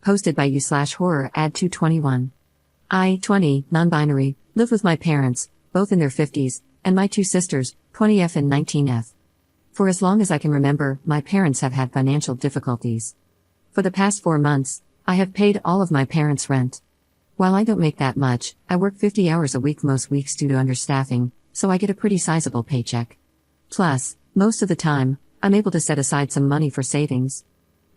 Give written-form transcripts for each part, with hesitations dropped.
Hosted by you/horror ad 221. I, 20, non-binary, live with my parents, both in their 50s, and my two sisters, 20F and 19F. For as long as I can remember, my parents have had financial difficulties. For the past 4 months, I have paid all of my parents' rent. While I don't make that much, I work 50 hours a week most weeks due to understaffing, so I get a pretty sizable paycheck. Plus, most of the time, I'm able to set aside some money for savings.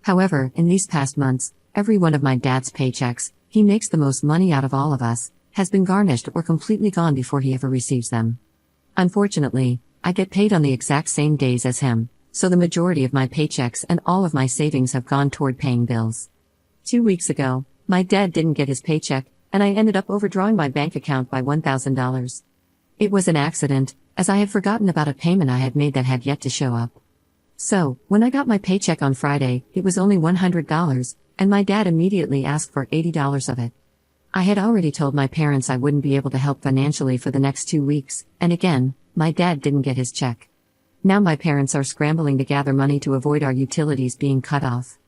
However, in these past months, every one of my dad's paychecks, he makes the most money out of all of us, has been garnished or completely gone before he ever receives them. Unfortunately, I get paid on the exact same days as him, so the majority of my paychecks and all of my savings have gone toward paying bills. 2 weeks ago, my dad didn't get his paycheck, and I ended up overdrawing my bank account by $1,000. It was an accident, as I had forgotten about a payment I had made that had yet to show up. So, when I got my paycheck on Friday, it was only $100, and my dad immediately asked for $80 of it. I had already told my parents I wouldn't be able to help financially for the next 2 weeks, and again, my dad didn't get his check. Now my parents are scrambling to gather money to avoid our utilities being cut off.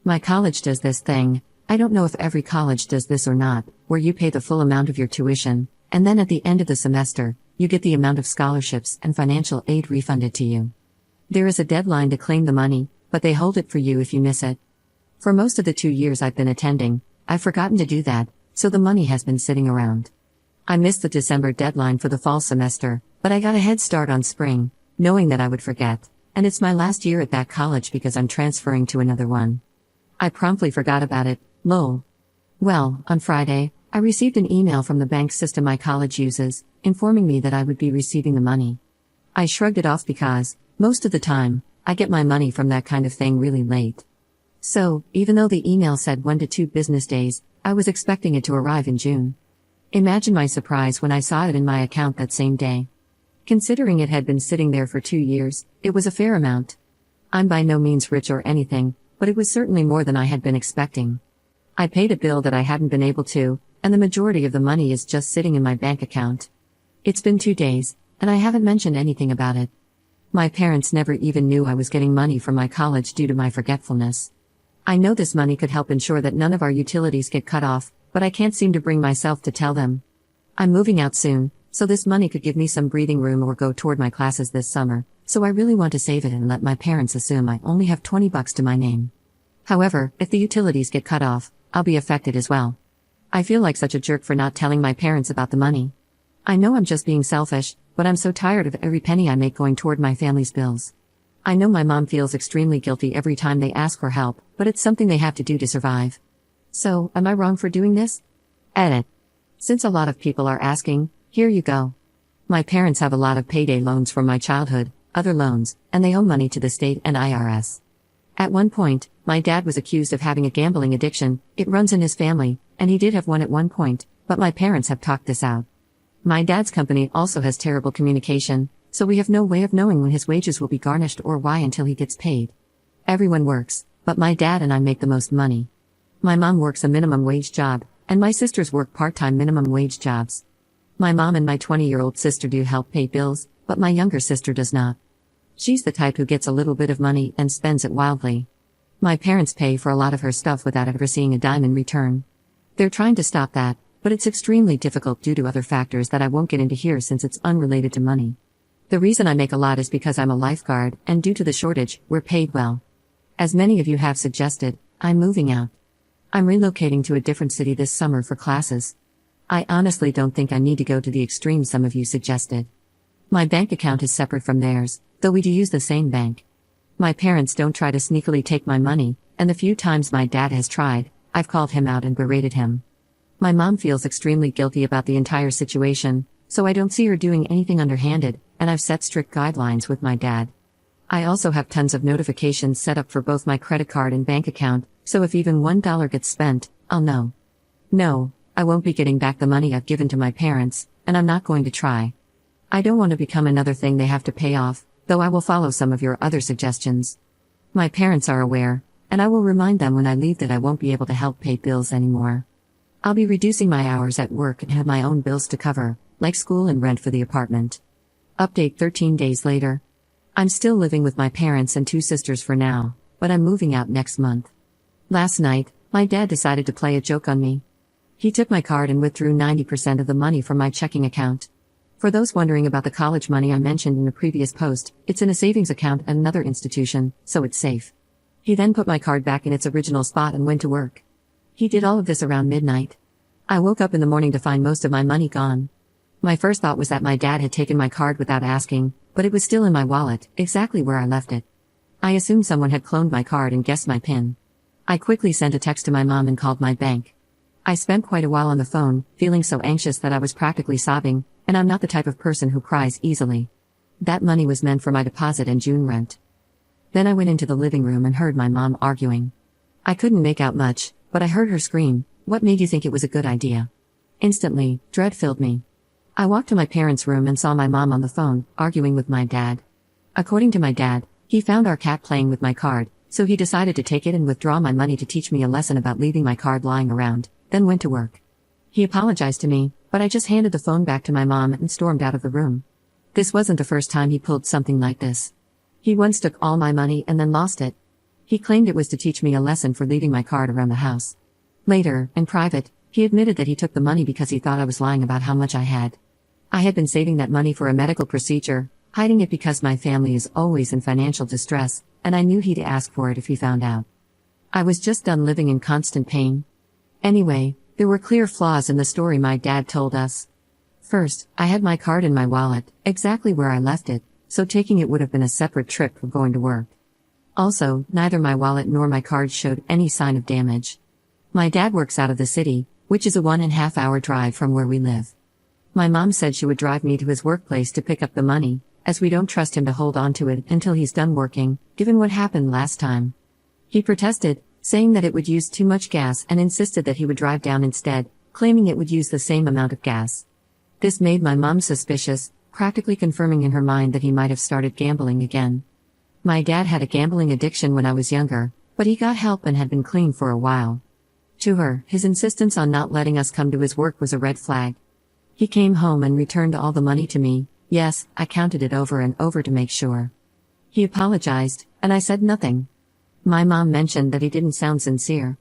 My college does this thing, I don't know if every college does this or not, where you pay the full amount of your tuition, and then at the end of the semester, you get the amount of scholarships and financial aid refunded to you. There is a deadline to claim the money, but they hold it for you if you miss it. For most of the 2 years I've been attending, I've forgotten to do that, so the money has been sitting around. I missed the December deadline for the fall semester, but I got a head start on spring, knowing that I would forget, and it's my last year at that college because I'm transferring to another one. I promptly forgot about it, lol. Well, on Friday, I received an email from the bank system my college uses, informing me that I would be receiving the money. I shrugged it off because, most of the time, I get my money from that kind of thing really late. So, even though the email said 1 to 2 business days, I was expecting it to arrive in June. Imagine my surprise when I saw it in my account that same day. Considering it had been sitting there for 2 years, it was a fair amount. I'm by no means rich or anything, but it was certainly more than I had been expecting. I paid a bill that I hadn't been able to, and the majority of the money is just sitting in my bank account. It's been 2 days, and I haven't mentioned anything about it. My parents never even knew I was getting money from my college due to my forgetfulness. I know this money could help ensure that none of our utilities get cut off, but I can't seem to bring myself to tell them. I'm moving out soon, so this money could give me some breathing room or go toward my classes this summer, so I really want to save it and let my parents assume I only have $20 to my name. However, if the utilities get cut off, I'll be affected as well. I feel like such a jerk for not telling my parents about the money. I know I'm just being selfish, but I'm so tired of every penny I make going toward my family's bills. I know my mom feels extremely guilty every time they ask for help, but it's something they have to do to survive. So, am I wrong for doing this? Edit. Since a lot of people are asking, here you go. My parents have a lot of payday loans from my childhood, other loans, and they owe money to the state and IRS. At one point, my dad was accused of having a gambling addiction. It runs in his family, and he did have one at one point, but my parents have talked this out. My dad's company also has terrible communication, so we have no way of knowing when his wages will be garnished or why until he gets paid. Everyone works, but my dad and I make the most money. My mom works a minimum wage job, and my sisters work part-time minimum wage jobs. My mom and my 20-year-old sister do help pay bills, but my younger sister does not. She's the type who gets a little bit of money and spends it wildly. My parents pay for a lot of her stuff without ever seeing a dime in return. They're trying to stop that, but it's extremely difficult due to other factors that I won't get into here since it's unrelated to money. The reason I make a lot is because I'm a lifeguard, and due to the shortage, we're paid well. As many of you have suggested, I'm moving out. I'm relocating to a different city this summer for classes. I honestly don't think I need to go to the extreme some of you suggested. My bank account is separate from theirs, though we do use the same bank. My parents don't try to sneakily take my money, and the few times my dad has tried, I've called him out and berated him. My mom feels extremely guilty about the entire situation, so I don't see her doing anything underhanded, and I've set strict guidelines with my dad. I also have tons of notifications set up for both my credit card and bank account, so if even $1 gets spent, I'll know. No, I won't be getting back the money I've given to my parents, and I'm not going to try. I don't want to become another thing they have to pay off, though I will follow some of your other suggestions. My parents are aware, and I will remind them when I leave that I won't be able to help pay bills anymore. I'll be reducing my hours at work and have my own bills to cover, like school and rent for the apartment. Update 13 days later. I'm still living with my parents and 2 sisters for now, but I'm moving out next month. Last night, My dad decided to play a joke on me. He took my card and withdrew 90% of the money from my checking account. For those wondering about the college money I mentioned in the previous post, it's in a savings account at another institution, so it's safe. He then put my card back in its original spot and went to work. He did all of this around midnight. I woke up in the morning to find most of my money gone. My first thought was that my dad had taken my card without asking, but it was still in my wallet, exactly where I left it. I assumed someone had cloned my card and guessed my PIN. I quickly sent a text to my mom and called my bank. I spent quite a while on the phone, feeling so anxious that I was practically sobbing, and I'm not the type of person who cries easily. That money was meant for my deposit and June rent. Then I went into the living room and heard my mom arguing. I couldn't make out much, but I heard her scream, "What made you think it was a good idea?" Instantly, dread filled me. I walked to my parents' room and saw my mom on the phone, arguing with my dad. According to my dad, he found our cat playing with my card, so he decided to take it and withdraw my money to teach me a lesson about leaving my card lying around, then went to work. He apologized to me, but I just handed the phone back to my mom and stormed out of the room. This wasn't the first time he pulled something like this. He once took all my money and then lost it. He claimed it was to teach me a lesson for leaving my card around the house. Later, in private, he admitted that he took the money because he thought I was lying about how much I had. I had been saving that money for a medical procedure, hiding it because my family is always in financial distress, and I knew he'd ask for it if he found out. I was just done living in constant pain. Anyway, there were clear flaws in the story my dad told us. First, I had my card in my wallet, exactly where I left it, so taking it would have been a separate trip from going to work. Also, neither my wallet nor my card showed any sign of damage. My dad works out of the city, which is a 1.5 hour drive from where we live. My mom said she would drive me to his workplace to pick up the money, as we don't trust him to hold on to it until he's done working, given what happened last time. He protested, saying that it would use too much gas and insisted that he would drive down instead, claiming it would use the same amount of gas. This made my mom suspicious, practically confirming in her mind that he might have started gambling again. My dad had a gambling addiction when I was younger, but he got help and had been clean for a while. To her, his insistence on not letting us come to his work was a red flag. He came home and returned all the money to me. Yes, I counted it over and over to make sure. He apologized, and I said nothing. My mom mentioned that he didn't sound sincere.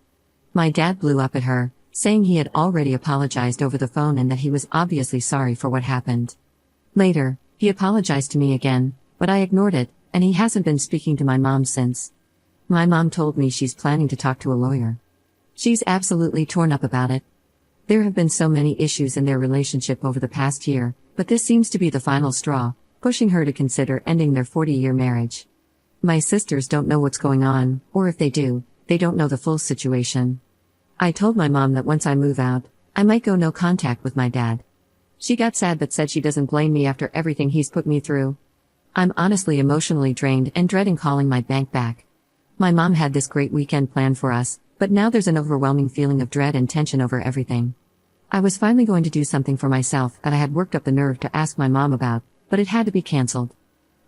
My dad blew up at her, saying he had already apologized over the phone and that he was obviously sorry for what happened. Later, he apologized to me again, but I ignored it, and he hasn't been speaking to my mom since. My mom told me she's planning to talk to a lawyer. She's absolutely torn up about it. There have been so many issues in their relationship over the past year, but this seems to be the final straw, pushing her to consider ending their 40-year marriage. My sisters don't know what's going on, or if they do, they don't know the full situation. I told my mom that once I move out, I might go no contact with my dad. She got sad but said she doesn't blame me after everything he's put me through. I'm honestly emotionally drained and dreading calling my bank back. My mom had this great weekend planned for us, but now there's an overwhelming feeling of dread and tension over everything. I was finally going to do something for myself that I had worked up the nerve to ask my mom about, but it had to be cancelled.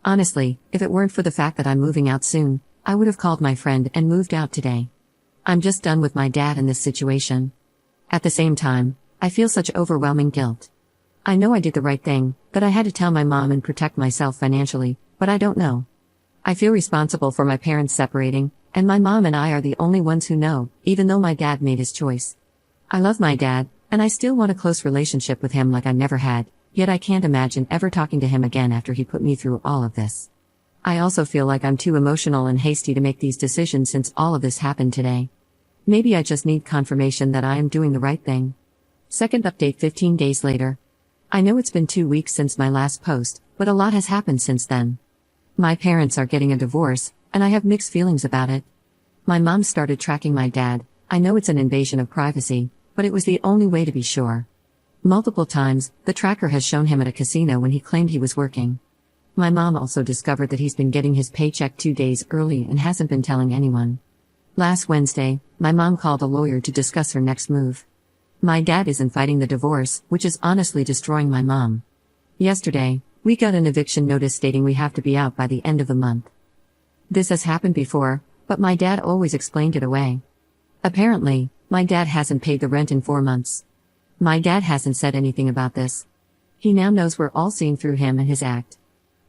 Honestly, if it weren't for the fact that I'm moving out soon, I would have called my friend and moved out today. I'm just done with my dad in this situation. At the same time, I feel such overwhelming guilt. I know I did the right thing, that I had to tell my mom and protect myself financially, but I don't know. I feel responsible for my parents separating, and my mom and I are the only ones who know, even though my dad made his choice. I love my dad, and I still want a close relationship with him like I never had, yet I can't imagine ever talking to him again after he put me through all of this. I also feel like I'm too emotional and hasty to make these decisions since all of this happened today. Maybe I just need confirmation that I am doing the right thing. Second update 15 days later. I know it's been 2 weeks since my last post, but a lot has happened since then. My parents are getting a divorce, and I have mixed feelings about it. My mom started tracking my dad. I know it's an invasion of privacy, but it was the only way to be sure. Multiple times, the tracker has shown him at a casino when he claimed he was working. My mom also discovered that he's been getting his paycheck 2 days early and hasn't been telling anyone. Last Wednesday, my mom called a lawyer to discuss her next move. My dad isn't fighting the divorce, which is honestly destroying my mom. Yesterday, we got an eviction notice stating we have to be out by the end of the month. This has happened before, but my dad always explained it away. Apparently, my dad hasn't paid the rent in 4 months. My dad hasn't said anything about this. He now knows we're all seeing through him and his act.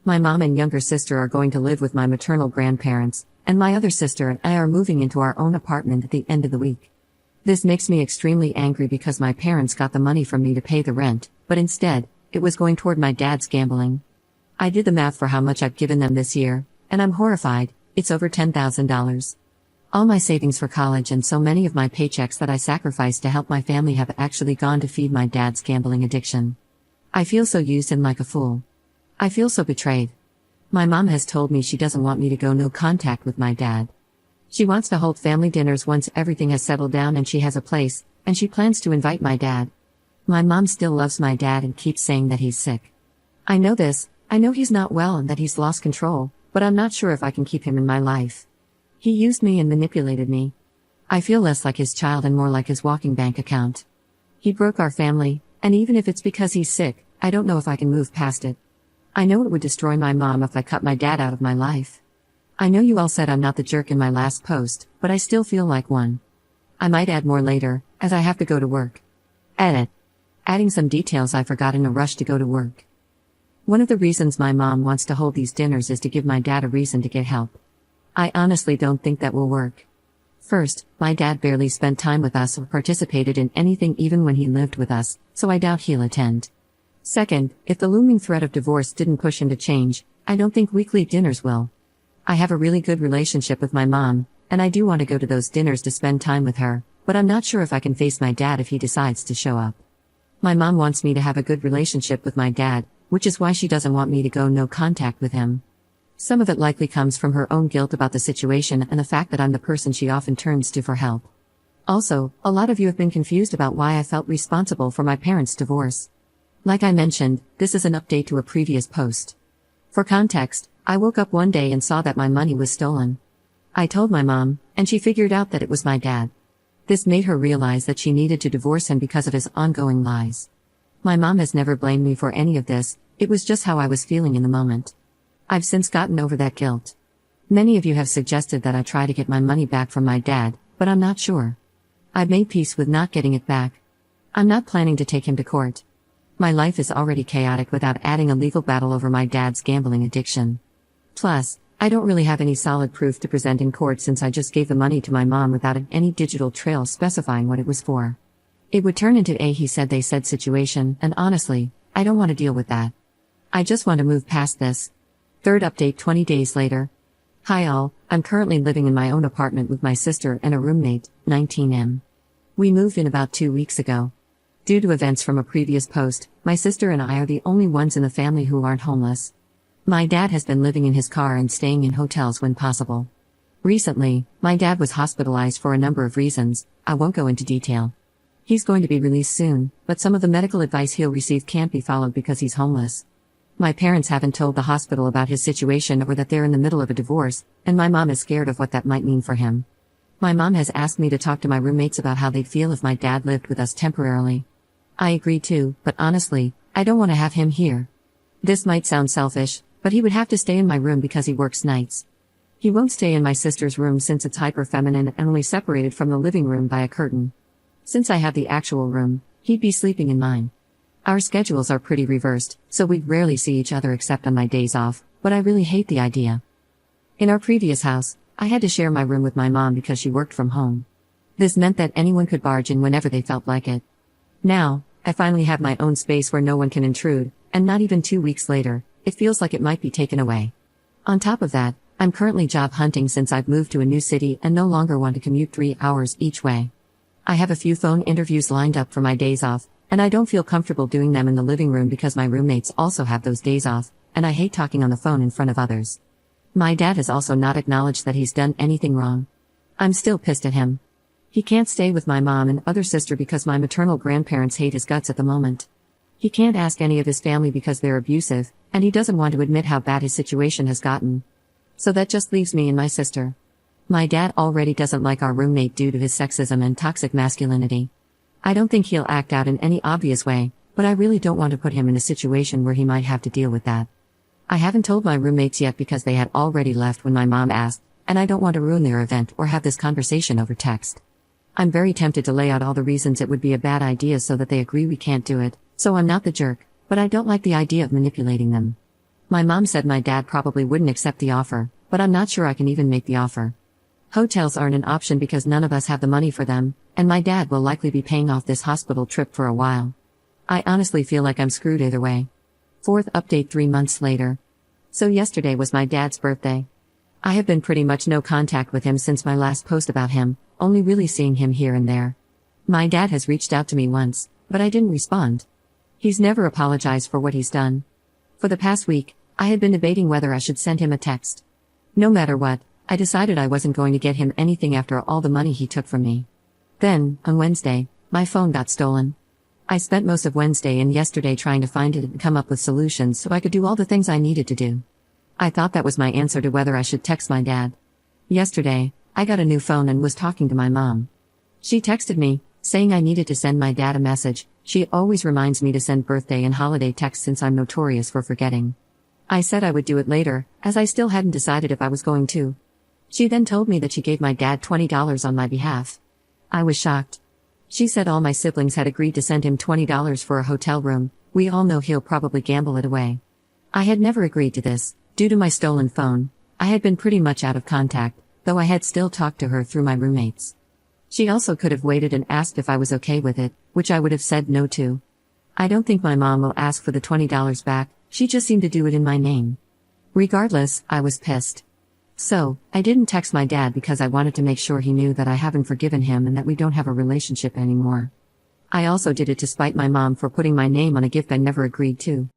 My mom and younger sister are going to live with my maternal grandparents, and my other sister and I are moving into our own apartment at the end of the week. This makes me extremely angry because my parents got the money from me to pay the rent, but instead, it was going toward my dad's gambling. I did the math for how much I've given them this year, and I'm horrified. It's over $10,000. All my savings for college and so many of my paychecks that I sacrificed to help my family have actually gone to feed my dad's gambling addiction. I feel so used and like a fool. I feel so betrayed. My mom has told me she doesn't want me to go no contact with my dad. She wants to hold family dinners once everything has settled down and she has a place, and she plans to invite my dad. My mom still loves my dad and keeps saying that he's sick. I know this, I know he's not well and that he's lost control, but I'm not sure if I can keep him in my life. He used me and manipulated me. I feel less like his child and more like his walking bank account. He broke our family, and even if it's because he's sick, I don't know if I can move past it. I know it would destroy my mom if I cut my dad out of my life. I know you all said I'm not the jerk in my last post, but I still feel like one. I might add more later, as I have to go to work. Edit. Adding some details I forgot in a rush to go to work. One of the reasons my mom wants to hold these dinners is to give my dad a reason to get help. I honestly don't think that will work. First, my dad barely spent time with us or participated in anything even when he lived with us, so I doubt he'll attend. Second, if the looming threat of divorce didn't push him to change, I don't think weekly dinners will. I have a really good relationship with my mom, and I do want to go to those dinners to spend time with her, but I'm not sure if I can face my dad if he decides to show up. My mom wants me to have a good relationship with my dad, which is why she doesn't want me to go no contact with him. Some of it likely comes from her own guilt about the situation and the fact that I'm the person she often turns to for help. Also, a lot of you have been confused about why I felt responsible for my parents' divorce. Like I mentioned, this is an update to a previous post. For context, I woke up one day and saw that my money was stolen. I told my mom, and she figured out that it was my dad. This made her realize that she needed to divorce him because of his ongoing lies. My mom has never blamed me for any of this, it was just how I was feeling in the moment. I've since gotten over that guilt. Many of you have suggested that I try to get my money back from my dad, but I'm not sure. I've made peace with not getting it back. I'm not planning to take him to court. My life is already chaotic without adding a legal battle over my dad's gambling addiction. Plus, I don't really have any solid proof to present in court since I just gave the money to my mom without any digital trail specifying what it was for. It would turn into a he said they said situation, and honestly, I don't want to deal with that. I just want to move past this. Third update 20 days later. Hi all, I'm currently living in my own apartment with my sister and a roommate, 19M. We moved in about 2 weeks ago. Due to events from a previous post, my sister and I are the only ones in the family who aren't homeless. My dad has been living in his car and staying in hotels when possible. Recently, my dad was hospitalized for a number of reasons, I won't go into detail. He's going to be released soon, but some of the medical advice he'll receive can't be followed because he's homeless. My parents haven't told the hospital about his situation or that they're in the middle of a divorce, and my mom is scared of what that might mean for him. My mom has asked me to talk to my roommates about how they'd feel if my dad lived with us temporarily. I agree too, but honestly, I don't want to have him here. This might sound selfish, but he would have to stay in my room because he works nights. He won't stay in my sister's room since it's hyper-feminine and only separated from the living room by a curtain. Since I have the actual room, he'd be sleeping in mine. Our schedules are pretty reversed, so we'd rarely see each other except on my days off, but I really hate the idea. In our previous house, I had to share my room with my mom because she worked from home. This meant that anyone could barge in whenever they felt like it. Now, I finally have my own space where no one can intrude, and not even 2 weeks later, it feels like it might be taken away. On top of that, I'm currently job hunting since I've moved to a new city and no longer want to commute 3 hours each way. I have a few phone interviews lined up for my days off, and I don't feel comfortable doing them in the living room because my roommates also have those days off, and I hate talking on the phone in front of others. My dad has also not acknowledged that he's done anything wrong. I'm still pissed at him. He can't stay with my mom and other sister because my maternal grandparents hate his guts at the moment. He can't ask any of his family because they're abusive, and he doesn't want to admit how bad his situation has gotten. So that just leaves me and my sister. My dad already doesn't like our roommate due to his sexism and toxic masculinity. I don't think he'll act out in any obvious way, but I really don't want to put him in a situation where he might have to deal with that. I haven't told my roommates yet because they had already left when my mom asked, and I don't want to ruin their event or have this conversation over text. I'm very tempted to lay out all the reasons it would be a bad idea so that they agree we can't do it, so I'm not the jerk, but I don't like the idea of manipulating them. My mom said my dad probably wouldn't accept the offer, but I'm not sure I can even make the offer. Hotels aren't an option because none of us have the money for them, and my dad will likely be paying off this hospital trip for a while. I honestly feel like I'm screwed either way. Fourth update 3 months later. So yesterday was my dad's birthday. I have been pretty much no contact with him since my last post about him, only really seeing him here and there. My dad has reached out to me once, but I didn't respond. He's never apologized for what he's done. For the past week, I had been debating whether I should send him a text. No matter what, I decided I wasn't going to get him anything after all the money he took from me. Then, on Wednesday, my phone got stolen. I spent most of Wednesday and yesterday trying to find it and come up with solutions so I could do all the things I needed to do. I thought that was my answer to whether I should text my dad. Yesterday, I got a new phone and was talking to my mom. She texted me, saying I needed to send my dad a message. She always reminds me to send birthday and holiday texts since I'm notorious for forgetting. I said I would do it later, as I still hadn't decided if I was going to. She then told me that she gave my dad $20 on my behalf. I was shocked. She said all my siblings had agreed to send him $20 for a hotel room. We all know he'll probably gamble it away. I had never agreed to this, due to my stolen phone. I had been pretty much out of contact, though I had still talked to her through my roommates. She also could have waited and asked if I was okay with it, which I would have said no to. I don't think my mom will ask for the $20 back, she just seemed to do it in my name. Regardless, I was pissed. So, I didn't text my dad because I wanted to make sure he knew that I haven't forgiven him and that we don't have a relationship anymore. I also did it to spite my mom for putting my name on a gift I never agreed to.